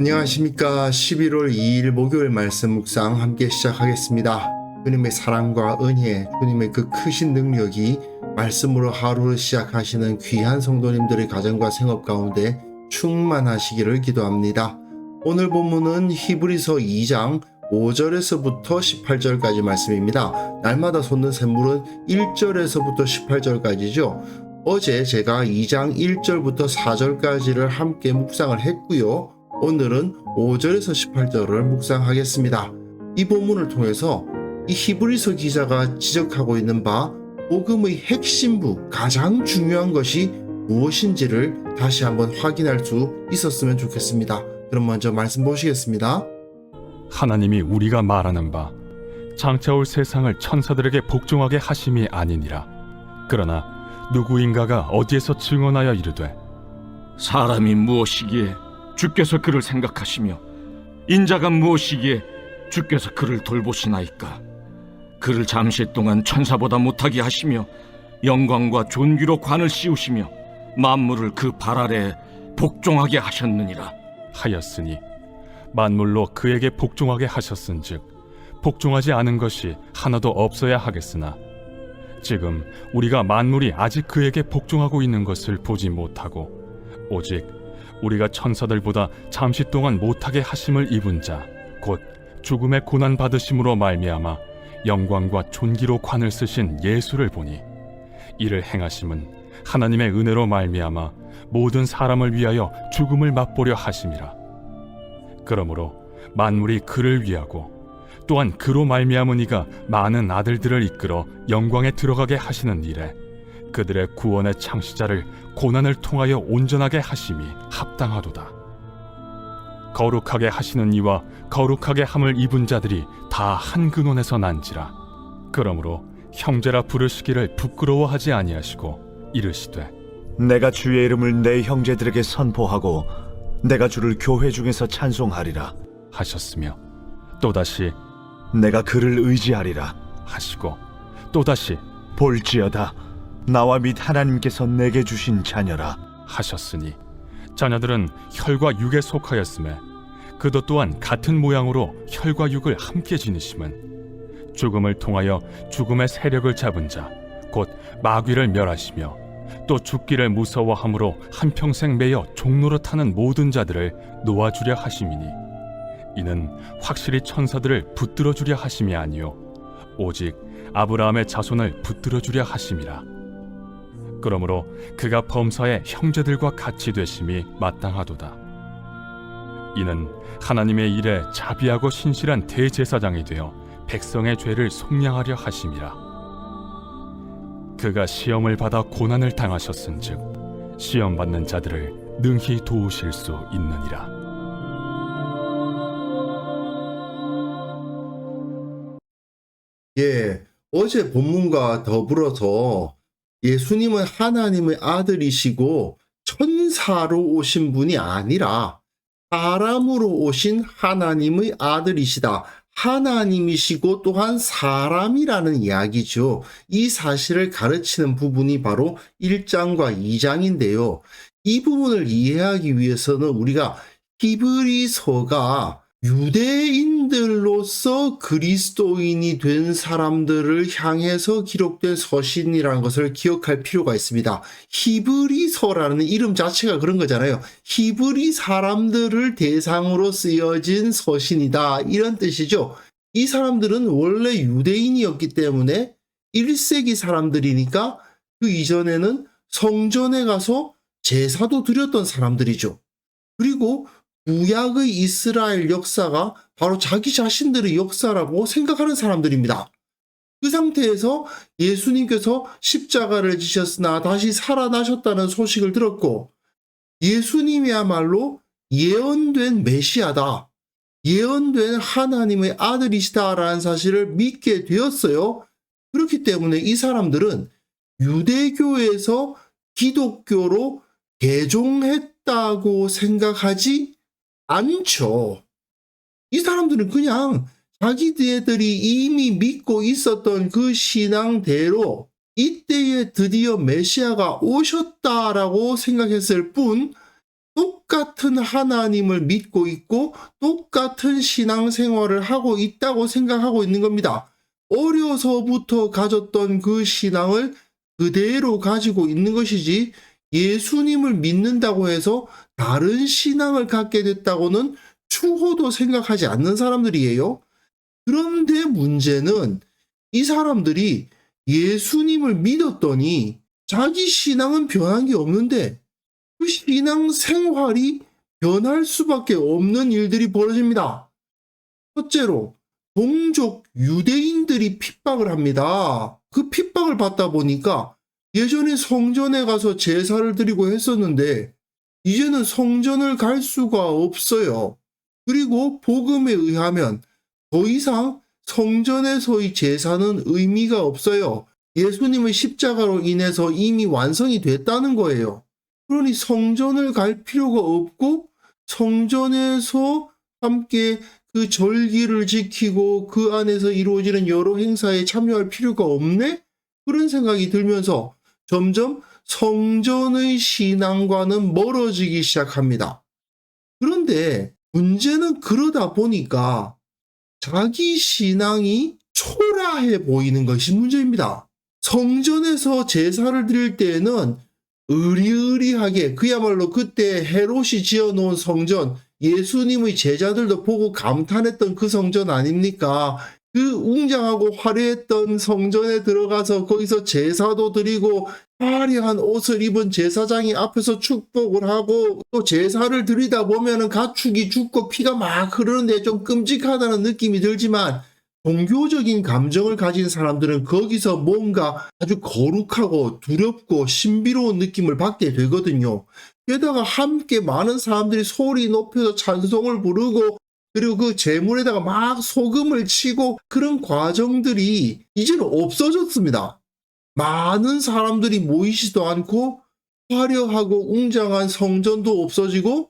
안녕하십니까. 11월 2일 목요일 말씀 묵상 함께 시작하겠습니다. 주님의 사랑과 은혜, 주님의 그 크신 능력이 말씀으로 하루를 시작하시는 귀한 성도님들의 가정과 생업 가운데 충만하시기를 기도합니다. 오늘 본문은 히브리서 2장 5절에서부터 18절까지 말씀입니다. 날마다 솟는 샘물은 1절에서부터 18절까지죠. 어제 제가 2장 1절부터 4절까지를 함께 묵상을 했고요. 오늘은 5절에서 18절을 묵상하겠습니다. 이 본문을 통해서 이 히브리서 기자가 지적하고 있는 바 복음의 핵심부, 가장 중요한 것이 무엇인지를 다시 한번 확인할 수 있었으면 좋겠습니다. 그럼 먼저 말씀 보시겠습니다. 하나님이 우리가 말하는 바 장차 올 세상을 천사들에게 복종하게 하심이 아니니라. 그러나 누구인가가 어디에서 증언하여 이르되 사람이 무엇이기에 주께서 그를 생각하시며 인자가 무엇이기에 주께서 그를 돌보시나이까. 그를 잠시 동안 천사보다 못하게 하시며 영광과 존귀로 관을 씌우시며 만물을 그 발 아래에 복종하게 하셨느니라 하였으니 만물로 그에게 복종하게 하셨은즉 복종하지 않은 것이 하나도 없어야 하겠으나 지금 우리가 만물이 아직 그에게 복종하고 있는 것을 보지 못하고 오직 우리가 천사들보다 잠시 동안 못하게 하심을 입은 자 곧 죽음의 고난 받으심으로 말미암아 영광과 존귀로 관을 쓰신 예수를 보니 이를 행하심은 하나님의 은혜로 말미암아 모든 사람을 위하여 죽음을 맛보려 하심이라. 그러므로 만물이 그를 위하고 또한 그로 말미암은 이가 많은 아들들을 이끌어 영광에 들어가게 하시는 일에 그들의 구원의 창시자를 고난을 통하여 온전하게 하심이 합당하도다. 거룩하게 하시는 이와 거룩하게 함을 입은 자들이 다 한 근원에서 난지라. 그러므로 형제라 부르시기를 부끄러워하지 아니하시고 이르시되 내가 주의 이름을 내 형제들에게 선포하고 내가 주를 교회 중에서 찬송하리라 하셨으며 또다시 내가 그를 의지하리라 하시고 또다시 볼지어다 나와 및 하나님께서 내게 주신 자녀라 하셨으니 자녀들은 혈과 육에 속하였음에 그도 또한 같은 모양으로 혈과 육을 함께 지니심은 죽음을 통하여 죽음의 세력을 잡은 자 곧 마귀를 멸하시며 또 죽기를 무서워함으로 한평생 매여 종로로 타는 모든 자들을 놓아주려 하심이니 이는 확실히 천사들을 붙들어 주려 하심이 아니요 오직 아브라함의 자손을 붙들어 주려 하심이라. 그러므로 그가 범사의 형제들과 같이 되심이 마땅하도다. 이는 하나님의 일에 자비하고 신실한 대제사장이 되어 백성의 죄를 속량하려 하심이라. 그가 시험을 받아 고난을 당하셨은즉 시험 받는 자들을 능히 도우실 수 있느니라. 어제 본문과 더불어서 예수님은 하나님의 아들이시고 천사로 오신 분이 아니라 사람으로 오신 하나님의 아들이시다. 하나님이시고 또한 사람이라는 이야기죠. 이 사실을 가르치는 부분이 바로 1장과 2장인데요. 이 부분을 이해하기 위해서는 우리가 히브리서가 유대인들로서 그리스도인이 된 사람들을 향해서 기록된 서신이라는 것을 기억할 필요가 있습니다. 히브리서라는 이름 자체가 그런 거잖아요. 히브리 사람들을 대상으로 쓰여진 서신이다, 이런 뜻이죠. 이 사람들은 원래 유대인이었기 때문에 1세기 사람들이니까 그 이전에는 성전에 가서 제사도 드렸던 사람들이죠. 그리고 구약의 이스라엘 역사가 바로 자기 자신들의 역사라고 생각하는 사람들입니다. 그 상태에서 예수님께서 십자가를 지셨으나 다시 살아나셨다는 소식을 들었고 예수님이야말로 예언된 메시아다, 예언된 하나님의 아들이시다라는 사실을 믿게 되었어요. 그렇기 때문에 이 사람들은 유대교에서 기독교로 개종했다고 생각하지 않죠. 이 사람들은 그냥 자기들이 이미 믿고 있었던 그 신앙대로 이때에 드디어 메시아가 오셨다라고 생각했을 뿐 똑같은 하나님을 믿고 있고 똑같은 신앙생활을 하고 있다고 생각하고 있는 겁니다. 어려서부터 가졌던 그 신앙을 그대로 가지고 있는 것이지 예수님을 믿는다고 해서 다른 신앙을 갖게 됐다고는 추호도 생각하지 않는 사람들이에요. 그런데 문제는 이 사람들이 예수님을 믿었더니 자기 신앙은 변한 게 없는데 그 신앙 생활이 변할 수밖에 없는 일들이 벌어집니다. 첫째로 동족 유대인들이 핍박을 합니다. 그 핍박을 받다 보니까 예전에 성전에 가서 제사를 드리고 했었는데 이제는 성전을 갈 수가 없어요. 그리고 복음에 의하면 더 이상 성전에서의 제사는 의미가 없어요. 예수님의 십자가로 인해서 이미 완성이 됐다는 거예요. 그러니 성전을 갈 필요가 없고 성전에서 함께 그 절기를 지키고 그 안에서 이루어지는 여러 행사에 참여할 필요가 없네? 그런 생각이 들면서 점점 성전의 신앙과는 멀어지기 시작합니다. 그런데 문제는 그러다 보니까 자기 신앙이 초라해 보이는 것이 문제입니다. 성전에서 제사를 드릴 때에는 의리의리하게 그야말로 그때 헤롯이 지어놓은 성전, 예수님의 제자들도 보고 감탄했던 그 성전 아닙니까? 그 웅장하고 화려했던 성전에 들어가서 거기서 제사도 드리고 화려한 옷을 입은 제사장이 앞에서 축복을 하고 또 제사를 드리다 보면은 가축이 죽고 피가 막 흐르는데 좀 끔찍하다는 느낌이 들지만 종교적인 감정을 가진 사람들은 거기서 뭔가 아주 거룩하고 두렵고 신비로운 느낌을 받게 되거든요. 게다가 함께 많은 사람들이 소리 높여서 찬송을 부르고 그리고 그 제물에다가 막 소금을 치고 그런 과정들이 이제는 없어졌습니다. 많은 사람들이 모이지도 않고 화려하고 웅장한 성전도 없어지고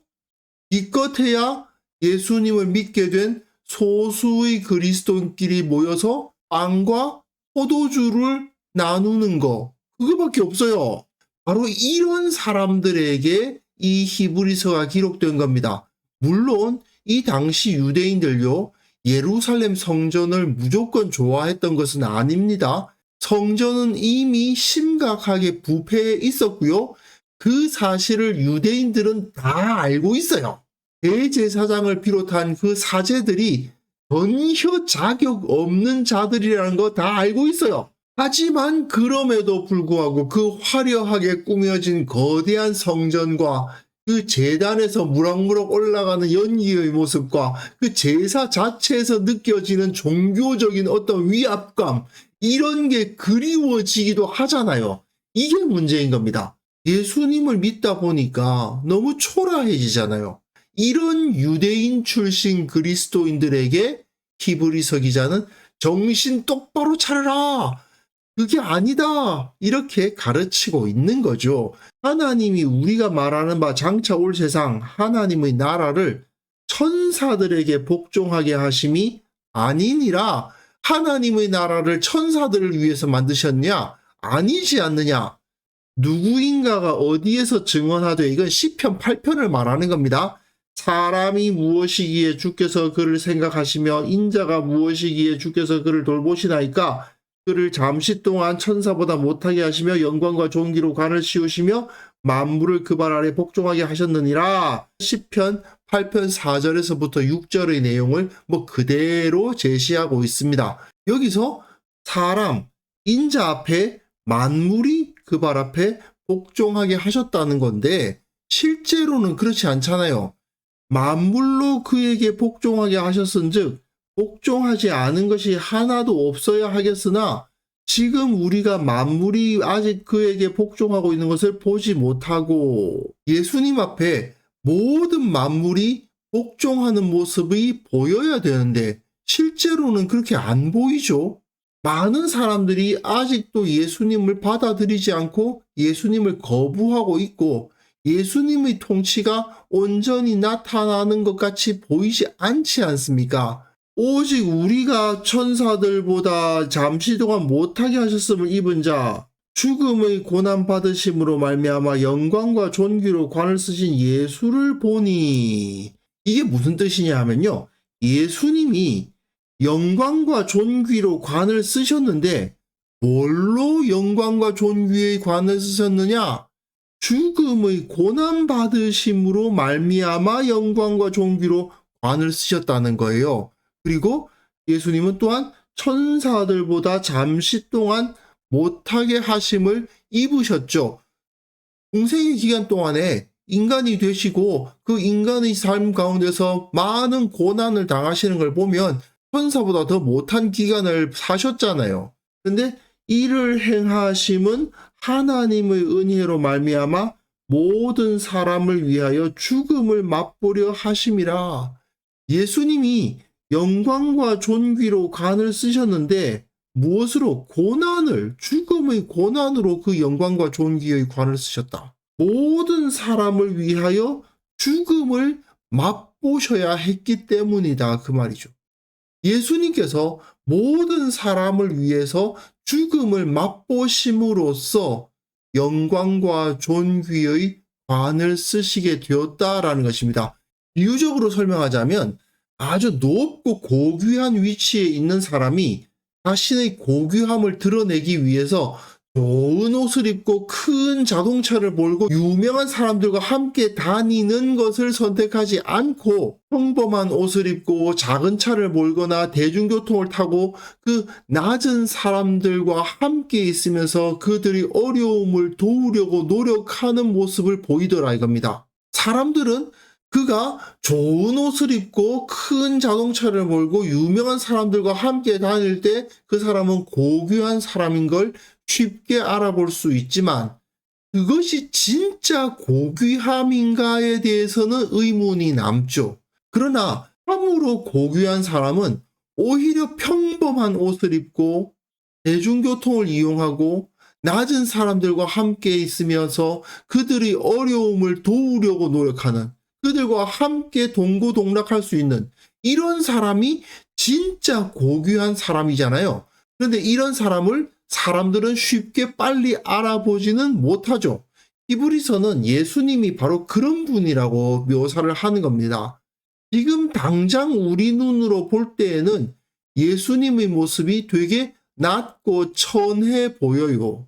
기껏해야 예수님을 믿게 된 소수의 그리스도인끼리 모여서 빵과 포도주를 나누는 거 그거밖에 없어요. 바로 이런 사람들에게 이 히브리서가 기록된 겁니다. 물론 이 당시 유대인들요 예루살렘 성전을 무조건 좋아했던 것은 아닙니다. 성전은 이미 심각하게 부패해 있었고요. 그 사실을 유대인들은 다 알고 있어요. 대제사장을 비롯한 그 사제들이 전혀 자격 없는 자들이라는 거 다 알고 있어요. 하지만 그럼에도 불구하고 그 화려하게 꾸며진 거대한 성전과 그 제단에서 무럭무럭 올라가는 연기의 모습과 그 제사 자체에서 느껴지는 종교적인 어떤 위압감 이런 게 그리워지기도 하잖아요. 이게 문제인 겁니다. 예수님을 믿다 보니까 너무 초라해지잖아요. 이런 유대인 출신 그리스도인들에게 히브리서 기자는 정신 똑바로 차려라. 그게 아니다. 이렇게 가르치고 있는 거죠. 하나님이 우리가 말하는 바 장차 올 세상 하나님의 나라를 천사들에게 복종하게 하심이 아니니라. 하나님의 나라를 천사들을 위해서 만드셨냐? 아니지 않느냐? 누구인가가 어디에서 증언하되 이건 시편 8편을 말하는 겁니다. 사람이 무엇이기에 주께서 그를 생각하시며 인자가 무엇이기에 주께서 그를 돌보시나이까? 그를 잠시 동안 천사보다 못하게 하시며 영광과 존귀로 관을 씌우시며 만물을 그 발 아래 복종하게 하셨느니라. 시편 8편 4절에서부터 6절의 내용을 그대로 제시하고 있습니다. 여기서 사람, 인자 앞에 만물이 그 발 앞에 복종하게 하셨다는 건데 실제로는 그렇지 않잖아요. 만물로 그에게 복종하게 하셨은즉 복종하지 않은 것이 하나도 없어야 하겠으나 지금 우리가 만물이 아직 그에게 복종하고 있는 것을 보지 못하고 예수님 앞에 모든 만물이 복종하는 모습이 보여야 되는데 실제로는 그렇게 안 보이죠. 많은 사람들이 아직도 예수님을 받아들이지 않고 예수님을 거부하고 있고 예수님의 통치가 온전히 나타나는 것 같이 보이지 않지 않습니까? 오직 우리가 천사들보다 잠시 동안 못하게 하셨음을 입은 자, 죽음의 고난 받으심으로 말미암아 영광과 존귀로 관을 쓰신 예수를 보니, 이게 무슨 뜻이냐 하면요, 예수님이 영광과 존귀로 관을 쓰셨는데 뭘로 영광과 존귀의 관을 쓰셨느냐? 죽음의 고난 받으심으로 말미암아 영광과 존귀로 관을 쓰셨다는 거예요. 그리고 예수님은 또한 천사들보다 잠시 동안 못하게 하심을 입으셨죠. 공생의 기간 동안에 인간이 되시고 그 인간의 삶 가운데서 많은 고난을 당하시는 걸 보면 천사보다 더 못한 기간을 사셨잖아요. 근데 이를 행하심은 하나님의 은혜로 말미암아 모든 사람을 위하여 죽음을 맛보려 하심이라. 예수님이 영광과 존귀로 관을 쓰셨는데 무엇으로? 고난을, 죽음의 고난으로 그 영광과 존귀의 관을 쓰셨다. 모든 사람을 위하여 죽음을 맛보셔야 했기 때문이다, 그 말이죠. 예수님께서 모든 사람을 위해서 죽음을 맛보심으로써 영광과 존귀의 관을 쓰시게 되었다라는 것입니다. 비유적으로 설명하자면 아주 높고 고귀한 위치에 있는 사람이 자신의 고귀함을 드러내기 위해서 좋은 옷을 입고 큰 자동차를 몰고 유명한 사람들과 함께 다니는 것을 선택하지 않고 평범한 옷을 입고 작은 차를 몰거나 대중교통을 타고 그 낮은 사람들과 함께 있으면서 그들이 어려움을 도우려고 노력하는 모습을 보이더라 이겁니다. 사람들은 그가 좋은 옷을 입고 큰 자동차를 몰고 유명한 사람들과 함께 다닐 때 그 사람은 고귀한 사람인 걸 쉽게 알아볼 수 있지만 그것이 진짜 고귀함인가에 대해서는 의문이 남죠. 그러나 참으로 고귀한 사람은 오히려 평범한 옷을 입고 대중교통을 이용하고 낮은 사람들과 함께 있으면서 그들의 어려움을 도우려고 노력하는, 그들과 함께 동고동락할 수 있는 이런 사람이 진짜 고귀한 사람이잖아요. 그런데 이런 사람을 사람들은 쉽게 빨리 알아보지는 못하죠. 히브리서는 예수님이 바로 그런 분이라고 묘사를 하는 겁니다. 지금 당장 우리 눈으로 볼 때에는 예수님의 모습이 되게 낮고 천해 보여요.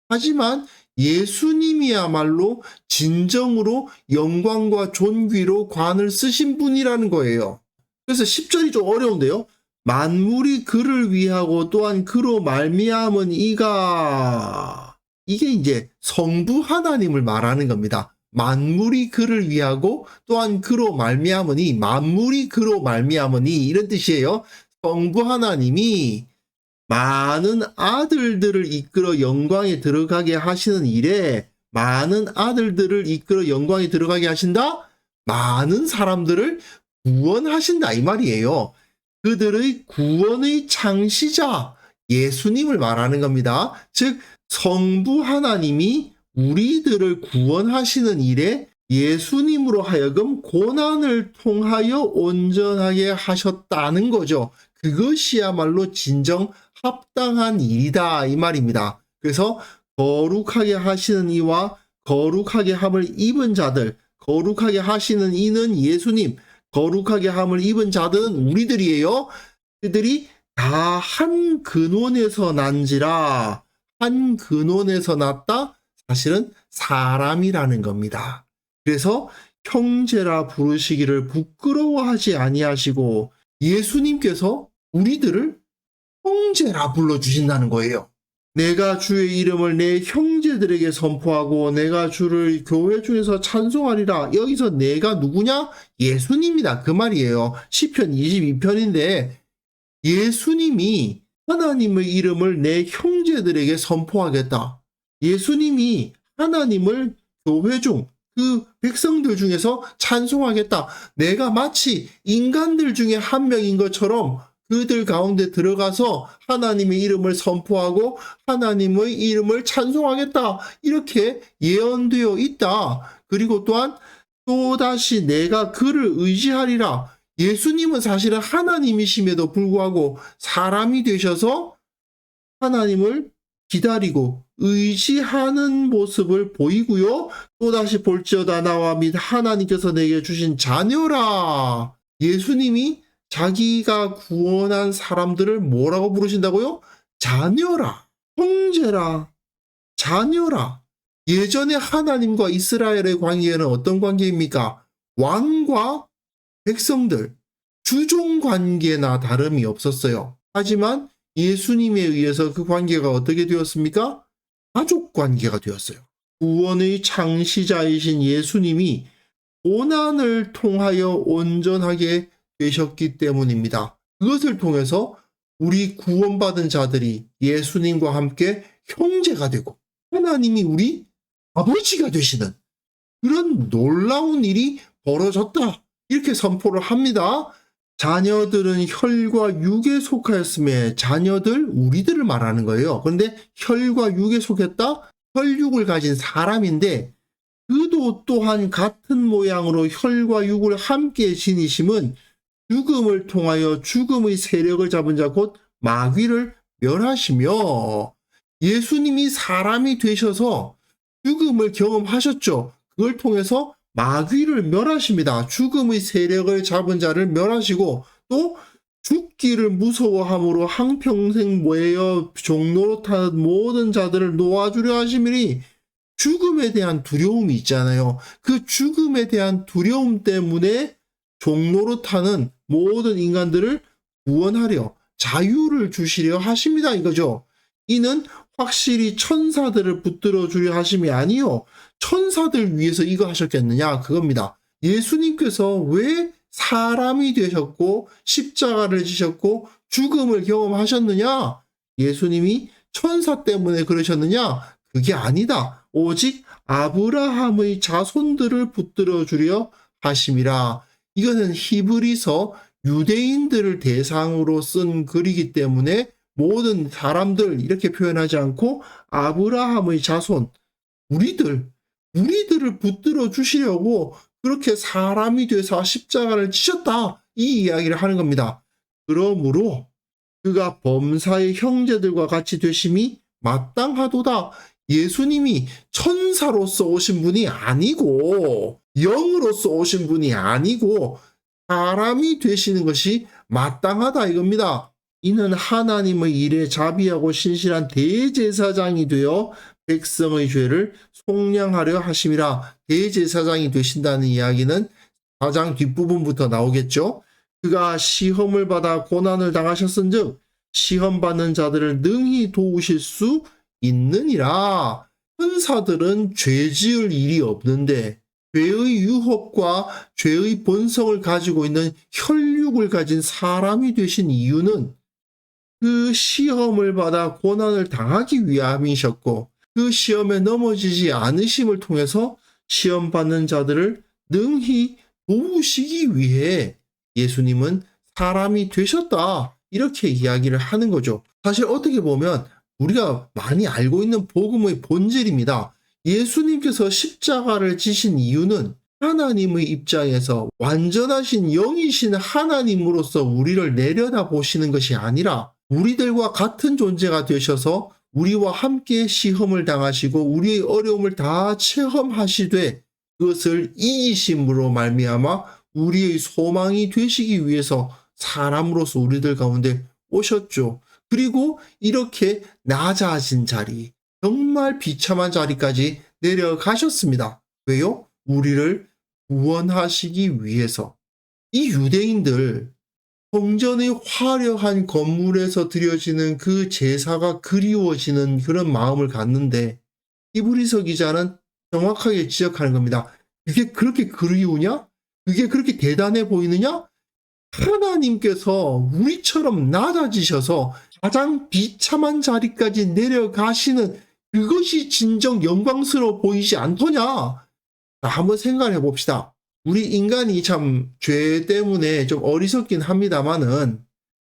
하지만 예수님이야말로 진정으로 영광과 존귀로 관을 쓰신 분이라는 거예요. 그래서 10절이 좀 어려운데요. 만물이 그를 위하고 또한 그로 말미암은 이가, 이게 이제 성부 하나님을 말하는 겁니다. 만물이 그를 위하고 또한 그로 말미암으니, 만물이 그로 말미암으니 이런 뜻이에요. 성부 하나님이 많은 아들들을 이끌어 영광에 들어가게 하시는 일에, 많은 아들들을 이끌어 영광에 들어가게 하신다? 많은 사람들을 구원하신다 이 말이에요. 그들의 구원의 창시자 예수님을 말하는 겁니다. 즉 성부 하나님이 우리들을 구원하시는 일에 예수님으로 하여금 고난을 통하여 온전하게 하셨다는 거죠. 그것이야말로 진정 합당한 일이다 이 말입니다. 그래서 거룩하게 하시는 이와 거룩하게 함을 입은 자들, 거룩하게 하시는 이는 예수님, 거룩하게 함을 입은 자들은 우리들이에요. 그들이 다 한 근원에서 난지라. 한 근원에서 났다? 사실은 사람이라는 겁니다. 그래서 형제라 부르시기를 부끄러워하지 아니하시고 예수님께서 우리들을 형제라 불러주신다는 거예요. 내가 주의 이름을 내 형제들에게 선포하고 내가 주를 교회 중에서 찬송하리라. 여기서 내가 누구냐? 예수님이다. 그 말이에요. 시편 22편인데 예수님이 하나님의 이름을 내 형제들에게 선포하겠다. 예수님이 하나님을 교회 중 그 백성들 중에서 찬송하겠다. 내가 마치 인간들 중에 한 명인 것처럼 그들 가운데 들어가서 하나님의 이름을 선포하고 하나님의 이름을 찬송하겠다. 이렇게 예언되어 있다. 그리고 또한 또다시 내가 그를 의지하리라. 예수님은 사실은 하나님이심에도 불구하고 사람이 되셔서 하나님을 기다리고 의지하는 모습을 보이고요. 또다시 볼지어다 나와 및 하나님께서 내게 주신 자녀라. 예수님이 자기가 구원한 사람들을 뭐라고 부르신다고요? 자녀라, 형제라, 자녀라. 예전에 하나님과 이스라엘의 관계는 어떤 관계입니까? 왕과 백성들, 주종 관계나 다름이 없었어요. 하지만 예수님에 의해서 그 관계가 어떻게 되었습니까? 가족 관계가 되었어요. 구원의 창시자이신 예수님이 고난을 통하여 온전하게 되셨기 때문입니다. 그것을 통해서 우리 구원받은 자들이 예수님과 함께 형제가 되고 하나님이 우리 아버지가 되시는 그런 놀라운 일이 벌어졌다. 이렇게 선포를 합니다. 자녀들은 혈과 육에 속하였음에 자녀들, 우리들을 말하는 거예요. 그런데 혈과 육에 속했다? 혈육을 가진 사람인데 그도 또한 같은 모양으로 혈과 육을 함께 지니심은 죽음을 통하여 죽음의 세력을 잡은 자 곧 마귀를 멸하시며 예수님이 사람이 되셔서 죽음을 경험하셨죠. 그걸 통해서 마귀를 멸하십니다. 죽음의 세력을 잡은 자를 멸하시고 또 죽기를 무서워함으로 한평생 모여 종로로 탄 모든 자들을 놓아주려 하심이니 죽음에 대한 두려움이 있잖아요. 그 죽음에 대한 두려움 때문에 종로로 타는 모든 인간들을 구원하려 자유를 주시려 하십니다. 이거죠. 이는 확실히 천사들을 붙들어 주려 하심이 아니요. 천사들 위해서 이거 하셨겠느냐? 그겁니다. 예수님께서 왜 사람이 되셨고 십자가를 지셨고 죽음을 경험하셨느냐? 예수님이 천사 때문에 그러셨느냐? 그게 아니다. 오직 아브라함의 자손들을 붙들어 주려 하심이라. 이것은 히브리서 유대인들을 대상으로 쓴 글이기 때문에 모든 사람들 이렇게 표현하지 않고 아브라함의 자손, 우리들을 붙들어 주시려고 그렇게 사람이 돼서 십자가를 지셨다. 이 이야기를 하는 겁니다. 그러므로 그가 범사의 형제들과 같이 되심이 마땅하도다. 예수님이 천사로서 오신 분이 아니고 영으로서 오신 분이 아니고 사람이 되시는 것이 마땅하다 이겁니다. 이는 하나님의 일에 자비하고 신실한 대제사장이 되어 백성의 죄를 속량하려 하심이라. 대제사장이 되신다는 이야기는 가장 뒷부분부터 나오겠죠. 그가 시험을 받아 고난을 당하셨은즉 시험받는 자들을 능히 도우실 수 있느니라. 천사들은 죄 지을 일이 없는데 죄의 유혹과 죄의 본성을 가지고 있는 혈육을 가진 사람이 되신 이유는 그 시험을 받아 고난을 당하기 위함이셨고 그 시험에 넘어지지 않으심을 통해서 시험받는 자들을 능히 도우시기 위해 예수님은 사람이 되셨다. 이렇게 이야기를 하는 거죠. 사실 어떻게 보면 우리가 많이 알고 있는 복음의 본질입니다. 예수님께서 십자가를 지신 이유는 하나님의 입장에서 완전하신 영이신 하나님으로서 우리를 내려다보시는 것이 아니라 우리들과 같은 존재가 되셔서 우리와 함께 시험을 당하시고 우리의 어려움을 다 체험하시되 그것을 이기심으로 말미암아 우리의 소망이 되시기 위해서 사람으로서 우리들 가운데 오셨죠. 그리고 이렇게 낮아진 자리, 정말 비참한 자리까지 내려가셨습니다. 왜요? 우리를 구원하시기 위해서. 이 유대인들 성전의 화려한 건물에서 드려지는 그 제사가 그리워지는 그런 마음을 갖는데 히브리서 기자는 정확하게 지적하는 겁니다. 그게 그렇게 그리우냐? 그게 그렇게 대단해 보이느냐? 하나님께서 우리처럼 낮아지셔서 가장 비참한 자리까지 내려가시는 그것이 진정 영광스러워 보이지 않더냐? 자, 한번 생각해 봅시다. 우리 인간이 참 죄 때문에 좀 어리석긴 합니다만은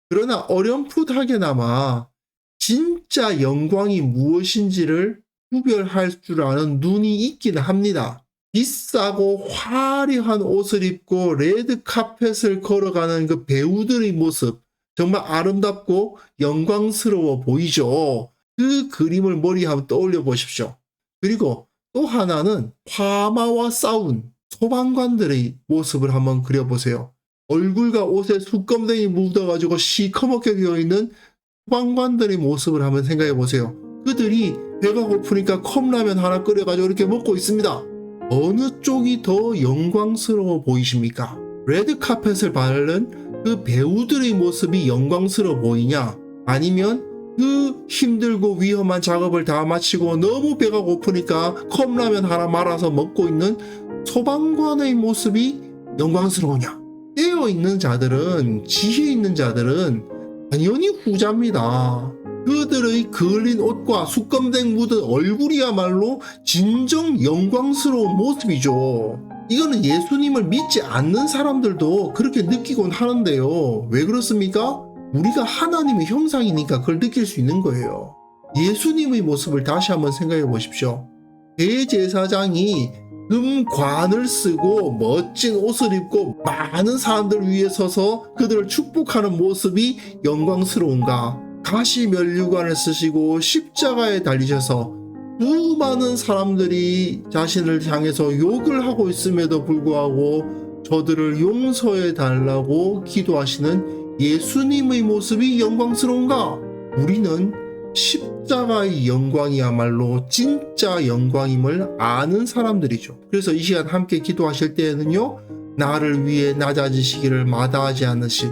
그러나 어렴풋하게나마 진짜 영광이 무엇인지를 구별할 줄 아는 눈이 있긴 합니다. 비싸고 화려한 옷을 입고 레드 카펫을 걸어가는 그 배우들의 모습 정말 아름답고 영광스러워 보이죠. 그 그림을 머리에 한번 떠올려 보십시오. 그리고 또 하나는 화마와 싸운 소방관들의 모습을 한번 그려보세요. 얼굴과 옷에 수검댕이 묻어가지고 시커멓게 되어있는 소방관들의 모습을 한번 생각해 보세요. 그들이 배가 고프니까 컵라면 하나 끓여가지고 이렇게 먹고 있습니다. 어느 쪽이 더 영광스러워 보이십니까? 레드카펫을 바른 그 배우들의 모습이 영광스러워 보이냐? 아니면 그 힘들고 위험한 작업을 다 마치고 너무 배가 고프니까 컵라면 하나 말아서 먹고 있는 소방관의 모습이 영광스러우냐? 깨어 있는 자들은, 지혜 있는 자들은 당연히 후자입니다. 그들의 그을린 옷과 수검댕 묻은 얼굴이야말로 진정 영광스러운 모습이죠. 이거는 예수님을 믿지 않는 사람들도 그렇게 느끼곤 하는데요. 왜 그렇습니까? 우리가 하나님의 형상이니까 그걸 느낄 수 있는 거예요. 예수님의 모습을 다시 한번 생각해 보십시오. 대제사장이 금관을 쓰고 멋진 옷을 입고 많은 사람들 위에 서서 그들을 축복하는 모습이 영광스러운가? 가시 면류관을 쓰시고 십자가에 달리셔서 수많은 사람들이 자신을 향해서 욕을 하고 있음에도 불구하고 저들을 용서해 달라고 기도하시는 예수님의 모습이 영광스러운가? 우리는 십자가의 영광이야말로 진짜 영광임을 아는 사람들이죠. 그래서 이 시간 함께 기도하실 때에는요, 나를 위해 낮아지시기를 마다하지 않으신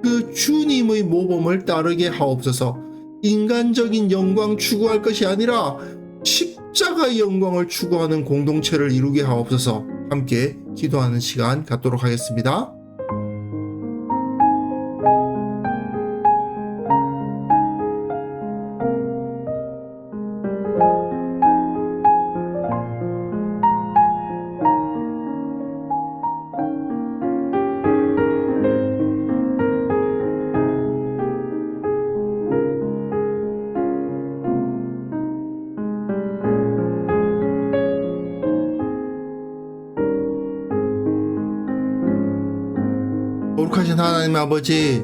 그 주님의 모범을 따르게 하옵소서. 인간적인 영광 추구할 것이 아니라 십자가의 영광을 추구하는 공동체를 이루게 하옵소서. 함께 기도하는 시간 갖도록 하겠습니다. 거룩하신 하나님 아버지,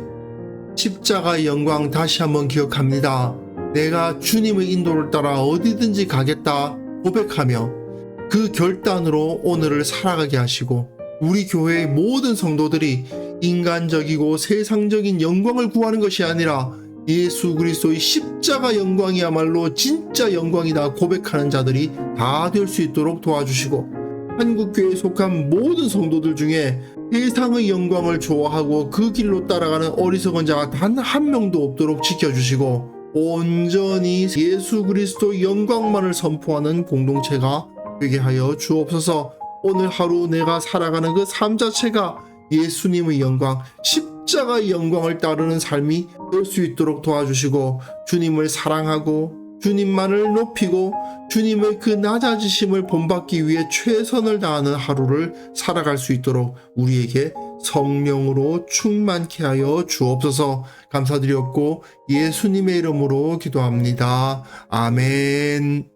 십자가의 영광 다시 한번 기억합니다. 내가 주님의 인도를 따라 어디든지 가겠다 고백하며 그 결단으로 오늘을 살아가게 하시고, 우리 교회의 모든 성도들이 인간적이고 세상적인 영광을 구하는 것이 아니라 예수 그리스도의 십자가 영광이야말로 진짜 영광이다 고백하는 자들이 다 될 수 있도록 도와주시고, 한국교회에 속한 모든 성도들 중에 세상의 영광을 좋아하고 그 길로 따라가는 어리석은 자가 단 한 명도 없도록 지켜주시고, 온전히 예수 그리스도의 영광만을 선포하는 공동체가 되게 하여 주옵소서. 오늘 하루 내가 살아가는 그 삶 자체가 예수님의 영광, 십자가의 영광을 따르는 삶이 될 수 있도록 도와주시고, 주님을 사랑하고 주님만을 높이고 주님의 그 낮아지심을 본받기 위해 최선을 다하는 하루를 살아갈 수 있도록 우리에게 성령으로 충만케 하여 주옵소서. 감사드렸고 예수님의 이름으로 기도합니다. 아멘.